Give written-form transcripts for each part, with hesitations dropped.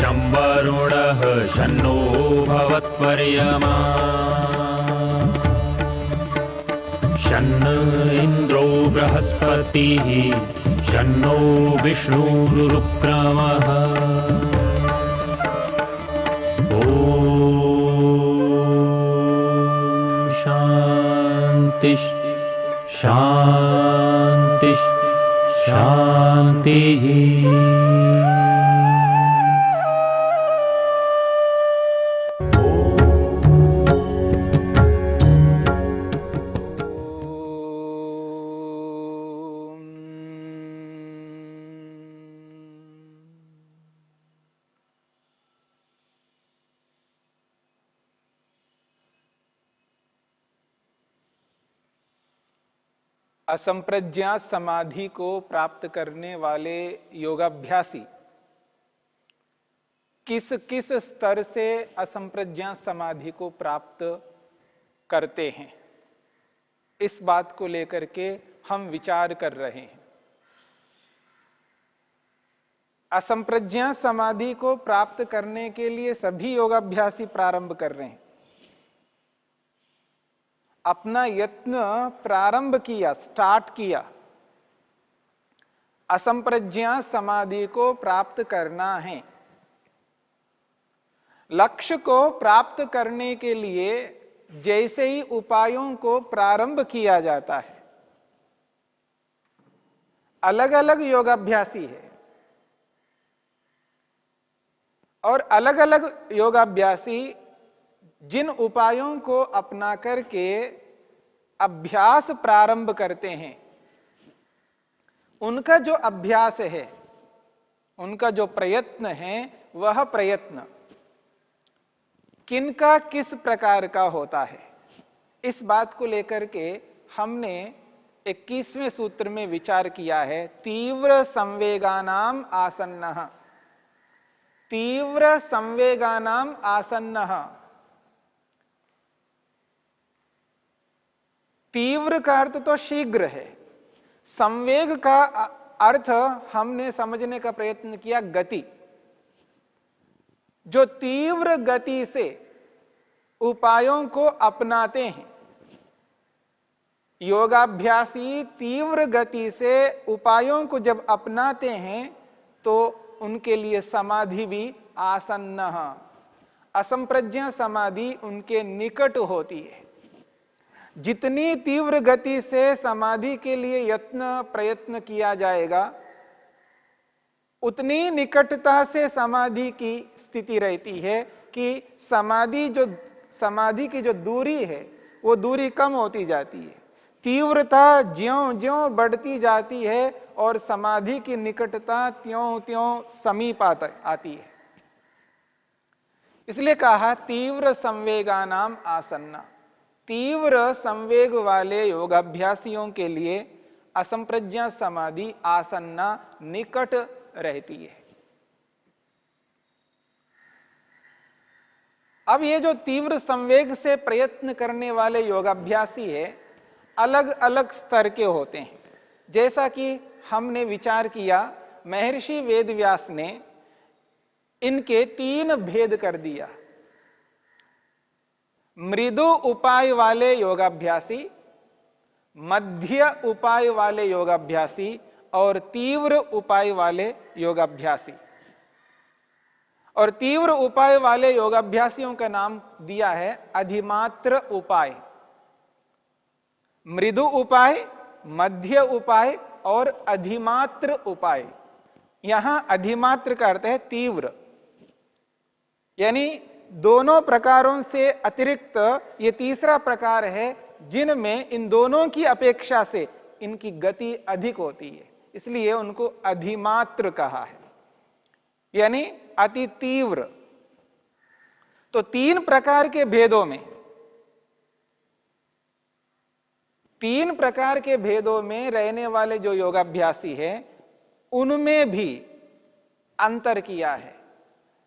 शं वरुणः शन्नो भवत्पर्यमा शन्न इन्द्रो बृहस्पतिः शन्नो विष्णुरुक्रमः ॐ शान्ति शान्ति शान्तिः। असंप्रज्ञा समाधि को प्राप्त करने वाले योगाभ्यासी किस किस स्तर से असंप्रज्ञा समाधि को प्राप्त करते हैं, इस बात को लेकर के हम विचार कर रहे हैं। असंप्रज्ञा समाधि को प्राप्त करने के लिए सभी योगाभ्यासी प्रारंभ कर रहे हैं, अपना यत्न प्रारंभ किया, स्टार्ट किया। असंप्रज्ञा समाधि को प्राप्त करना है। लक्ष्य को प्राप्त करने के लिए जैसे ही उपायों को प्रारंभ किया जाता है, अलग अलग योगाभ्यासी है और अलग अलग योगाभ्यासी जिन उपायों को अपना करके अभ्यास प्रारंभ करते हैं, उनका जो अभ्यास है, उनका जो प्रयत्न है, वह प्रयत्न किनका किस प्रकार का होता है, इस बात को लेकर के हमने 21वें सूत्र में विचार किया है। तीव्र संवेगानाम आसन्नः, तीव्र संवेगानाम आसन्नः। तीव्र का अर्थ तो शीघ्र है, संवेग का अर्थ हमने समझने का प्रयत्न किया गति। जो तीव्र गति से उपायों को अपनाते हैं, योगाभ्यासी तीव्र गति से उपायों को जब अपनाते हैं तो उनके लिए समाधि भी आसन्न, असंप्रज्ञा समाधि उनके निकट होती है। जितनी तीव्र गति से समाधि के लिए यत्न प्रयत्न किया जाएगा, उतनी निकटता से समाधि की स्थिति रहती है कि समाधि की जो दूरी है, वो दूरी कम होती जाती है। तीव्रता ज्यों-ज्यों बढ़ती जाती है और समाधि की निकटता त्यों-त्यों समीप आती है। इसलिए कहा तीव्र संवेगानाम आसन्ना। तीव्र संवेग वाले योगाभ्यासियों के लिए असंप्रज्ञा समाधि आसन्ना, निकट रहती है। अब ये जो तीव्र संवेग से प्रयत्न करने वाले योगाभ्यासी है, अलग अलग स्तर के होते हैं। जैसा कि हमने विचार किया, महर्षि वेदव्यास ने इनके 3 भेद कर दिया। मृदु उपाय वाले योगाभ्यासी, मध्य उपाय वाले योगाभ्यासी और तीव्र उपाय वाले योगाभ्यासी। और तीव्र उपाय वाले योगाभ्यासियों का नाम दिया है अधिमात्र उपाय। मृदु उपाय, मध्य उपाय और अधिमात्र उपाय। यहां अधिमात्र का अर्थ है तीव्र, यानी दोनों प्रकारों से अतिरिक्त ये तीसरा प्रकार है जिनमें इन दोनों की अपेक्षा से इनकी गति अधिक होती है, इसलिए उनको अधिमात्र कहा है, यानी अति तीव्र। तो 3 प्रकार के भेदों में, 3 प्रकार के भेदों में रहने वाले जो योगाभ्यासी हैं, उनमें भी अंतर किया है।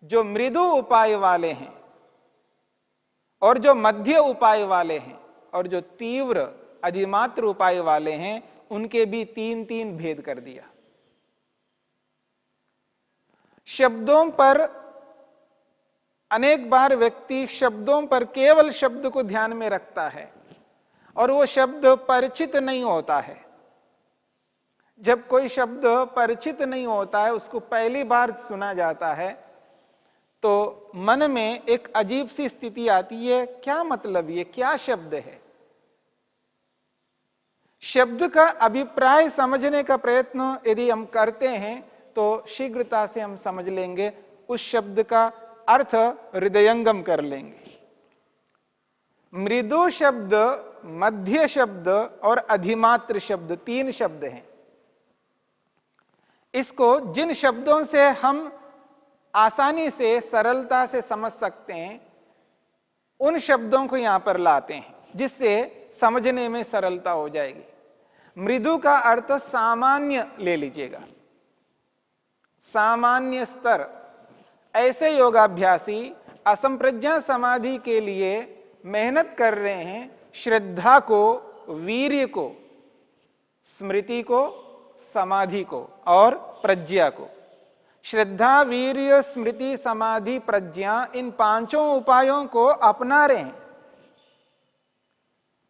जो मृदु उपाय वाले हैं और जो मध्य उपाय वाले हैं और जो तीव्र अधिमात्र उपाय वाले हैं, उनके भी 3-3 भेद कर दिया। शब्दों पर अनेक बार व्यक्ति शब्दों पर केवल शब्द को ध्यान में रखता है और वो शब्द परिचित नहीं होता है। जब कोई शब्द परिचित नहीं होता है, उसको पहली बार सुना जाता है, तो मन में एक अजीब सी स्थिति आती है, क्या मतलब, ये क्या शब्द है। शब्द का अभिप्राय समझने का प्रयत्न यदि हम करते हैं तो शीघ्रता से हम समझ लेंगे, उस शब्द का अर्थ हृदयंगम कर लेंगे। मृदु शब्द, मध्य शब्द और अधिमात्र शब्द, 3 शब्द हैं। इसको जिन शब्दों से हम आसानी से, सरलता से समझ सकते हैं, उन शब्दों को यहां पर लाते हैं, जिससे समझने में सरलता हो जाएगी। मृदु का अर्थ सामान्य ले लीजिएगा, सामान्य स्तर। ऐसे योगाभ्यासी असंप्रज्ञा समाधि के लिए मेहनत कर रहे हैं, श्रद्धा को, वीर्य को, स्मृति को, समाधि को और प्रज्ञा को। श्रद्धा, वीर्य, स्मृति, समाधि, प्रज्ञा, इन 5 उपायों को अपना रहे हैं।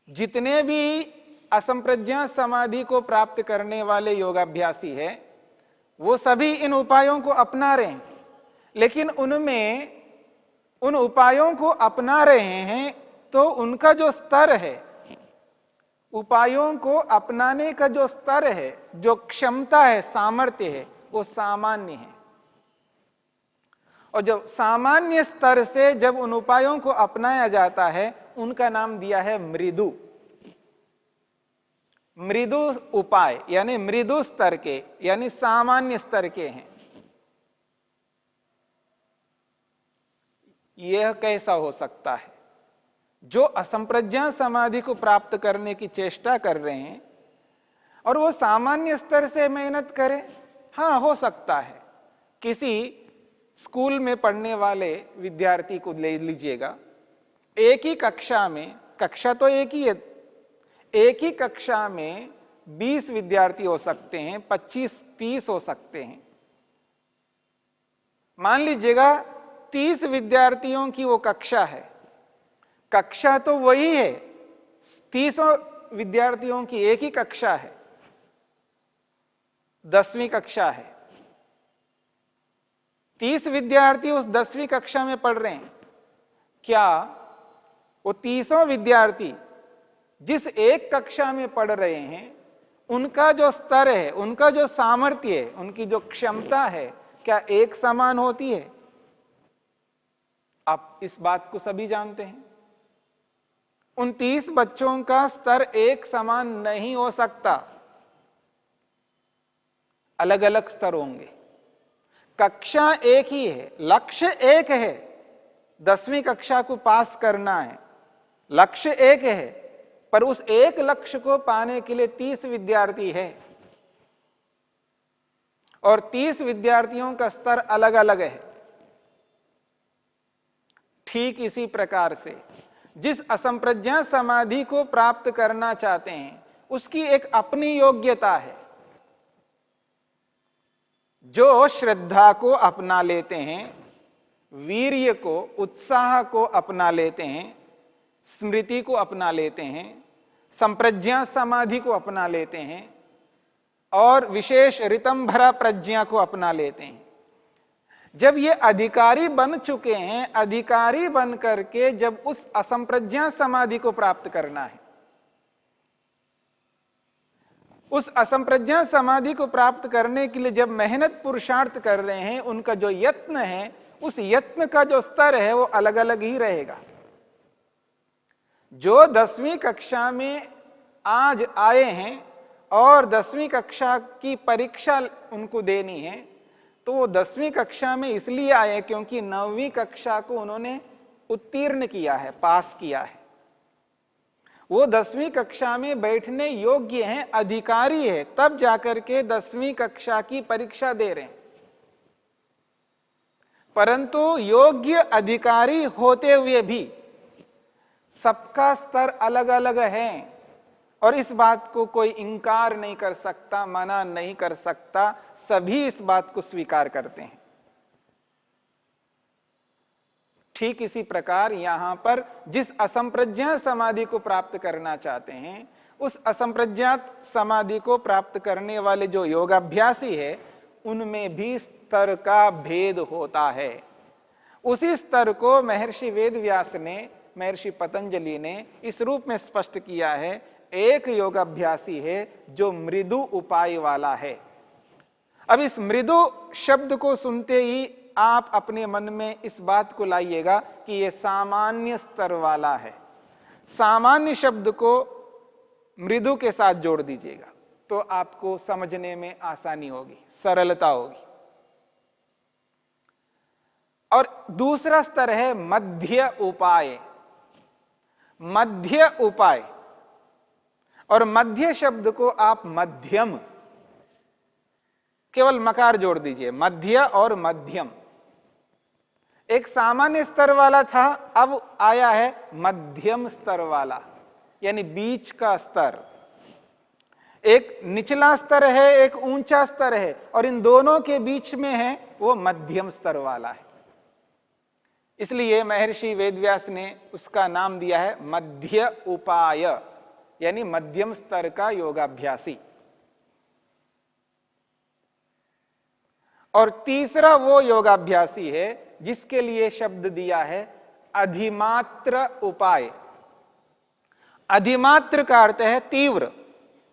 जितने भी असंप्रज्ञा समाधि को प्राप्त करने वाले योगाभ्यासी हैं, वो सभी इन उपायों को अपना रहे हैं, लेकिन उनमें उन उपायों को अपना रहे हैं तो उनका जो स्तर है, उपायों को अपनाने का जो स्तर है, जो क्षमता है, सामर्थ्य है, वो सामान्य है। और जब सामान्य स्तर से जब उन उपायों को अपनाया जाता है, उनका नाम दिया है मृदु। मृदु उपाय यानी मृदु स्तर के, यानी सामान्य स्तर के हैं। यह कैसा हो सकता है? जो असंप्रज्ञा समाधि को प्राप्त करने की चेष्टा कर रहे हैं और वो सामान्य स्तर से मेहनत करें, हां, हो सकता है। किसी स्कूल में पढ़ने वाले विद्यार्थी को ले लीजिएगा, एक ही कक्षा में, कक्षा तो एक ही है, एक ही कक्षा में 20 विद्यार्थी हो सकते हैं, 25-30 हो सकते हैं। मान लीजिएगा 30 विद्यार्थियों की वो कक्षा है, कक्षा तो वही है, 30 विद्यार्थियों की एक ही कक्षा है, 10वीं कक्षा है। 30 विद्यार्थी उस 10वीं कक्षा में पढ़ रहे हैं। क्या वो 30 विद्यार्थी जिस एक कक्षा में पढ़ रहे हैं, उनका जो स्तर है, उनका जो सामर्थ्य है, उनकी जो क्षमता है, क्या एक समान होती है? आप इस बात को सभी जानते हैं। उन 30 बच्चों का स्तर एक समान नहीं हो सकता, अलग अलग स्तर होंगे। कक्षा एक ही है, लक्ष्य एक है, 10वीं कक्षा को पास करना है, लक्ष्य एक है, पर उस एक लक्ष्य को पाने के लिए 30 विद्यार्थी है और 30 विद्यार्थियों का स्तर अलग अलग है। ठीक इसी प्रकार से जिस असंप्रज्ञा समाधि को प्राप्त करना चाहते हैं, उसकी एक अपनी योग्यता है। जो श्रद्धा को अपना लेते हैं, वीर्य को, उत्साह को अपना लेते हैं, स्मृति को अपना लेते हैं, संप्रज्ञा समाधि को अपना लेते हैं और विशेष ऋतंभरा प्रज्ञा को अपना लेते हैं, जब ये अधिकारी बन चुके हैं, अधिकारी बन करके जब उस असंप्रज्ञा समाधि को प्राप्त करना है, उस असंप्रज्ञा समाधि को प्राप्त करने के लिए जब मेहनत पुरुषार्थ कर रहे हैं, उनका जो यत्न है, उस यत्न का जो स्तर है वो अलग अलग ही रहेगा। जो 10वीं कक्षा में आज आए हैं और 10वीं कक्षा की परीक्षा उनको देनी है, तो वो 10वीं कक्षा में इसलिए आए क्योंकि 9वीं कक्षा को उन्होंने उत्तीर्ण किया है, पास किया है। वो 10वीं कक्षा में बैठने योग्य हैं, अधिकारी है, तब जाकर के 10वीं कक्षा की परीक्षा दे रहे हैं। परंतु योग्य अधिकारी होते हुए भी सबका स्तर अलग अलग है और इस बात को कोई इंकार नहीं कर सकता, मना नहीं कर सकता, सभी इस बात को स्वीकार करते हैं। ठीक इसी प्रकार यहां पर जिस असंप्रज्ञात समाधि को प्राप्त करना चाहते हैं, उस असंप्रज्ञात समाधि को प्राप्त करने वाले जो योगाभ्यासी है, उनमें भी स्तर का भेद होता है। उसी स्तर को महर्षि वेदव्यास ने, महर्षि पतंजलि ने इस रूप में स्पष्ट किया है। एक योगाभ्यासी है जो मृदु उपाय वाला है। अब इस मृदु शब्द को सुनते ही आप अपने मन में इस बात को लाइएगा कि यह सामान्य स्तर वाला है। सामान्य शब्द को मृदु के साथ जोड़ दीजिएगा तो आपको समझने में आसानी होगी, सरलता होगी। और दूसरा स्तर है मध्य उपाय। मध्य उपाय, और मध्य शब्द को आप मध्यम, केवल मकार जोड़ दीजिए, मध्य और मध्यम। एक सामान्य स्तर वाला था, अब आया है मध्यम स्तर वाला, यानी बीच का स्तर। एक निचला स्तर है, एक ऊंचा स्तर है, और इन दोनों के बीच में है वो मध्यम स्तर वाला है। इसलिए महर्षि वेदव्यास ने उसका नाम दिया है मध्य उपाय, यानी मध्यम स्तर का योगाभ्यासी। और तीसरा वो योगाभ्यासी है जिसके लिए शब्द दिया है अधिमात्र उपाय। अधिमात्र का अर्थ है तीव्र,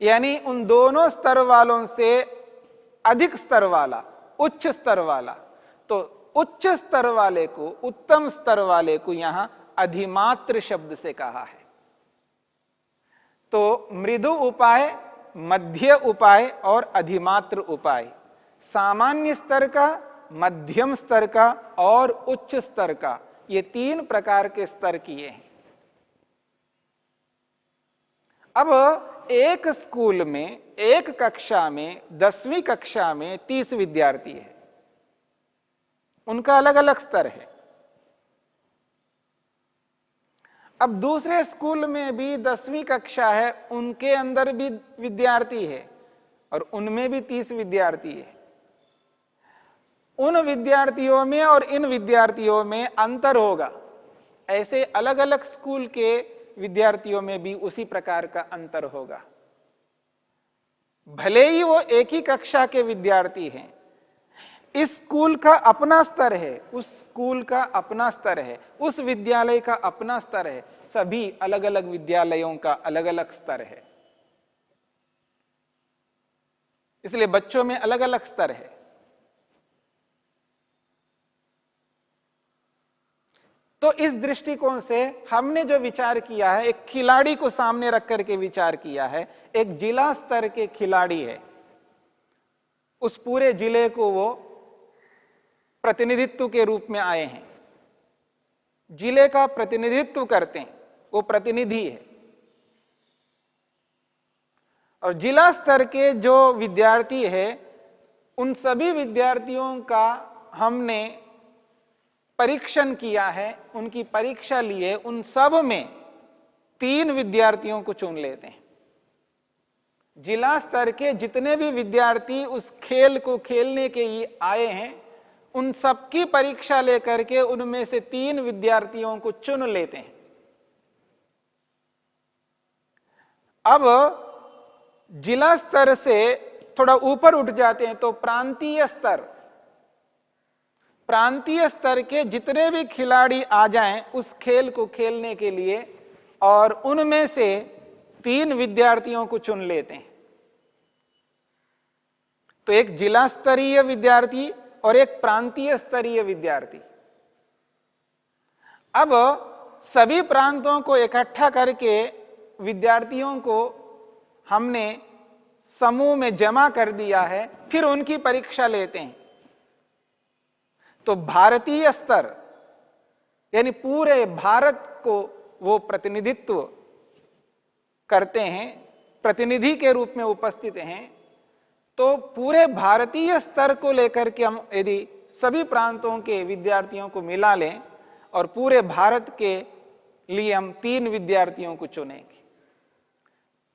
यानी उन दोनों स्तर वालों से अधिक स्तर वाला, उच्च स्तर वाला। तो उच्च स्तर वाले को, उत्तम स्तर वाले को यहां अधिमात्र शब्द से कहा है। तो मृदु उपाय, मध्य उपाय और अधिमात्र उपाय, सामान्य स्तर का, मध्यम स्तर का और उच्च स्तर का, ये तीन प्रकार के स्तर किए हैं। अब एक स्कूल में, एक कक्षा में, 10वीं कक्षा में 30 विद्यार्थी है, उनका अलग अलग स्तर है। अब दूसरे स्कूल में भी 10वीं कक्षा है, उनके अंदर भी विद्यार्थी है और उनमें भी 30 विद्यार्थी है। उन विद्यार्थियों में और इन विद्यार्थियों में अंतर होगा। ऐसे अलग अलग स्कूल के विद्यार्थियों में भी उसी प्रकार का अंतर होगा। भले ही वो एक ही कक्षा के विद्यार्थी हैं, इस स्कूल का अपना स्तर है, उस स्कूल का अपना स्तर है, उस विद्यालय का अपना स्तर है। सभी अलग अलग विद्यालयों का अलग अलग स्तर है। इसलिए बच्चों में अलग अलग स्तर है। तो इस दृष्टिकोण से हमने जो विचार किया है, एक खिलाड़ी को सामने रख करके विचार किया है। एक जिला स्तर के खिलाड़ी है, उस पूरे जिले को वो प्रतिनिधित्व के रूप में आए हैं, जिले का प्रतिनिधित्व करते हैं, वो प्रतिनिधि है। और जिला स्तर के जो विद्यार्थी है, उन सभी विद्यार्थियों का हमने परीक्षण किया है, उनकी परीक्षा ली है। उन सब में 3 विद्यार्थियों को चुन लेते हैं। जिला स्तर के जितने भी विद्यार्थी उस खेल को खेलने के लिए आए हैं, उन सबकी परीक्षा लेकर के उनमें से 3 विद्यार्थियों को चुन लेते हैं। अब जिला स्तर से थोड़ा ऊपर उठ जाते हैं तो प्रांतीय स्तर, प्रांतीय स्तर के जितने भी खिलाड़ी आ जाएं उस खेल को खेलने के लिए, और उनमें से 3 विद्यार्थियों को चुन लेते हैं। तो एक जिला स्तरीय विद्यार्थी और एक प्रांतीय स्तरीय विद्यार्थी। अब सभी प्रांतों को इकट्ठा करके विद्यार्थियों को हमने समूह में जमा कर दिया है, फिर उनकी परीक्षा लेते हैं। तो भारतीय स्तर, यानी पूरे भारत को वो प्रतिनिधित्व करते हैं, प्रतिनिधि के रूप में उपस्थित हैं। तो पूरे भारतीय स्तर को लेकर के हम यदि सभी प्रांतों के विद्यार्थियों को मिला लें और पूरे भारत के लिए हम 3 विद्यार्थियों को चुनेंगे,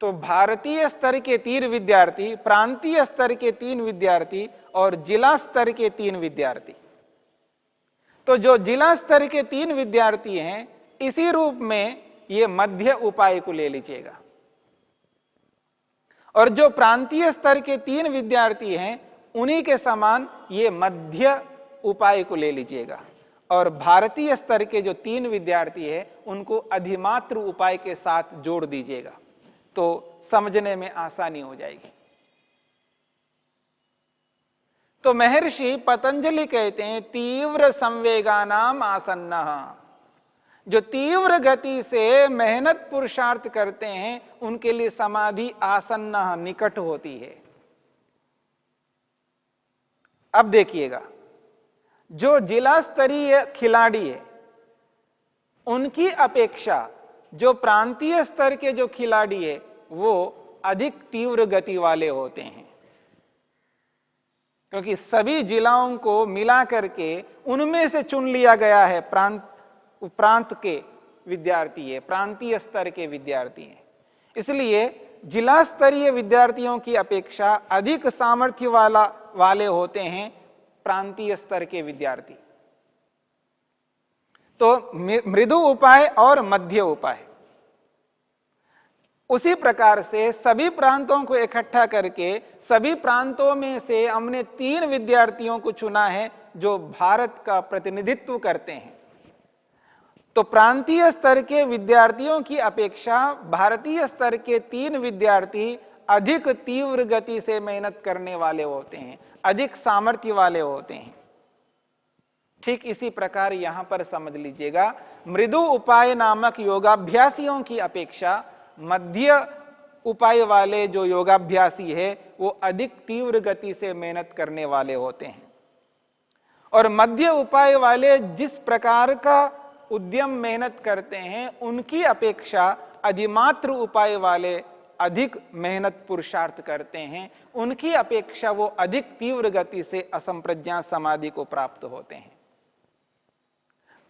तो भारतीय स्तर के 3 विद्यार्थी, प्रांतीय स्तर के 3 विद्यार्थी और जिला स्तर के 3 विद्यार्थी, तो जो जिला स्तर के 3 विद्यार्थी हैं, इसी रूप में ये मध्य उपाय को ले लीजिएगा। और जो प्रांतीय स्तर के 3 विद्यार्थी हैं, उन्हीं के समान ये मध्य उपाय को ले लीजिएगा। और भारतीय स्तर के जो 3 विद्यार्थी हैं, उनको अधिमात्र उपाय के साथ जोड़ दीजिएगा, तो समझने में आसानी हो जाएगी। तो महर्षि पतंजलि कहते हैं तीव्र संवेगानाम आसन्नः, जो तीव्र गति से मेहनत पुरुषार्थ करते हैं उनके लिए समाधि आसन्न निकट होती है। अब देखिएगा, जो जिला स्तरीय खिलाड़ी है उनकी अपेक्षा जो प्रांतीय स्तर के जो खिलाड़ी है वो अधिक तीव्र गति वाले होते हैं, क्योंकि सभी जिलाओं को मिला करके उनमें से चुन लिया गया है। प्रांत के विद्यार्थी है, प्रांतीय स्तर के विद्यार्थी हैं, इसलिए जिला स्तरीय विद्यार्थियों की अपेक्षा अधिक सामर्थ्य वाले होते हैं प्रांतीय स्तर के विद्यार्थी। तो मृदु उपाय और मध्य उपाय, उसी प्रकार से सभी प्रांतों को इकट्ठा करके सभी प्रांतों में से हमने 3 विद्यार्थियों को चुना है जो भारत का प्रतिनिधित्व करते हैं। तो प्रांतीय स्तर के विद्यार्थियों की अपेक्षा भारतीय स्तर के 3 विद्यार्थी अधिक तीव्र गति से मेहनत करने वाले होते हैं, अधिक सामर्थ्य वाले होते हैं। ठीक इसी प्रकार यहां पर समझ लीजिएगा, मृदु उपाय नामक योगाभ्यासियों की अपेक्षा मध्य उपाय वाले जो योगाभ्यासी है वो अधिक तीव्र गति से मेहनत करने वाले होते हैं। और मध्य उपाय वाले जिस प्रकार का उद्यम मेहनत करते हैं उनकी अपेक्षा अधिमात्र उपाय वाले अधिक मेहनत पुरुषार्थ करते हैं, उनकी अपेक्षा वो अधिक तीव्र गति से असंप्रज्ञा समाधि को प्राप्त होते हैं।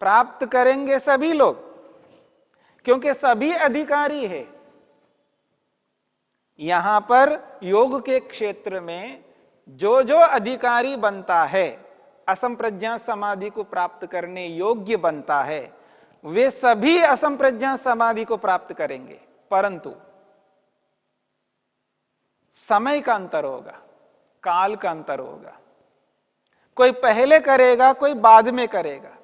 प्राप्त करेंगे सभी लोग, क्योंकि सभी अधिकारी है। यहां पर योग के क्षेत्र में जो जो अधिकारी बनता है, असंप्रज्ञा समाधि को प्राप्त करने योग्य बनता है, वे सभी असंप्रज्ञा समाधि को प्राप्त करेंगे, परंतु समय का अंतर होगा, काल का अंतर होगा। कोई पहले करेगा, कोई बाद में करेगा।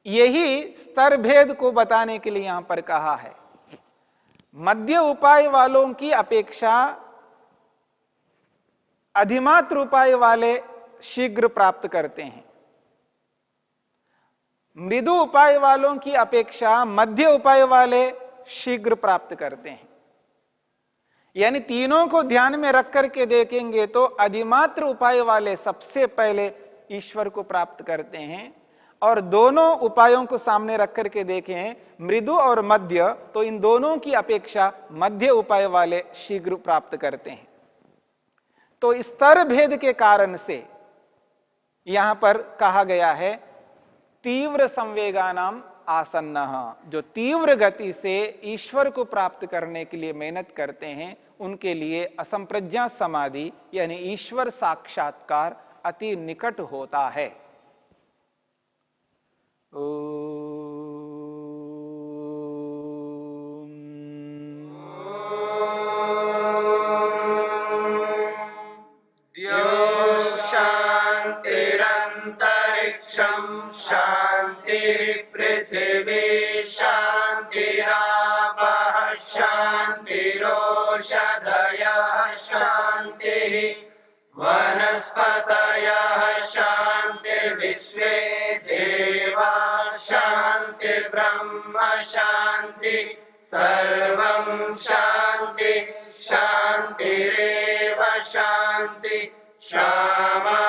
यही स्तर भेद को बताने के लिए यहां पर कहा है। मध्य उपाय वालों की अपेक्षा अधिमात्र उपाय वाले शीघ्र प्राप्त करते हैं, मृदु उपाय वालों की अपेक्षा मध्य उपाय वाले शीघ्र प्राप्त करते हैं। यानी तीनों को ध्यान में रख करके देखेंगे तो अधिमात्र उपाय वाले सबसे पहले ईश्वर को प्राप्त करते हैं, और दोनों उपायों को सामने रख करके देखें मृदु और मध्य, तो इन दोनों की अपेक्षा मध्य उपाय वाले शीघ्र प्राप्त करते हैं। तो स्तर भेद के कारण से यहां पर कहा गया है तीव्र संवेगानाम आसन्नः, जो तीव्र गति से ईश्वर को प्राप्त करने के लिए मेहनत करते हैं उनके लिए असंप्रज्ञा समाधि यानी ईश्वर साक्षात्कार अति निकट होता है। शांतिरंतरिक्षं शांति पृथिवी शांतिरापः शांतिरोषधयः शांतिः वनस्पतयः शांतिर्विश्वे देवा शांतिर्ब्रह्म शांति सर्वं शांति शांतिरेव शांति क्षमा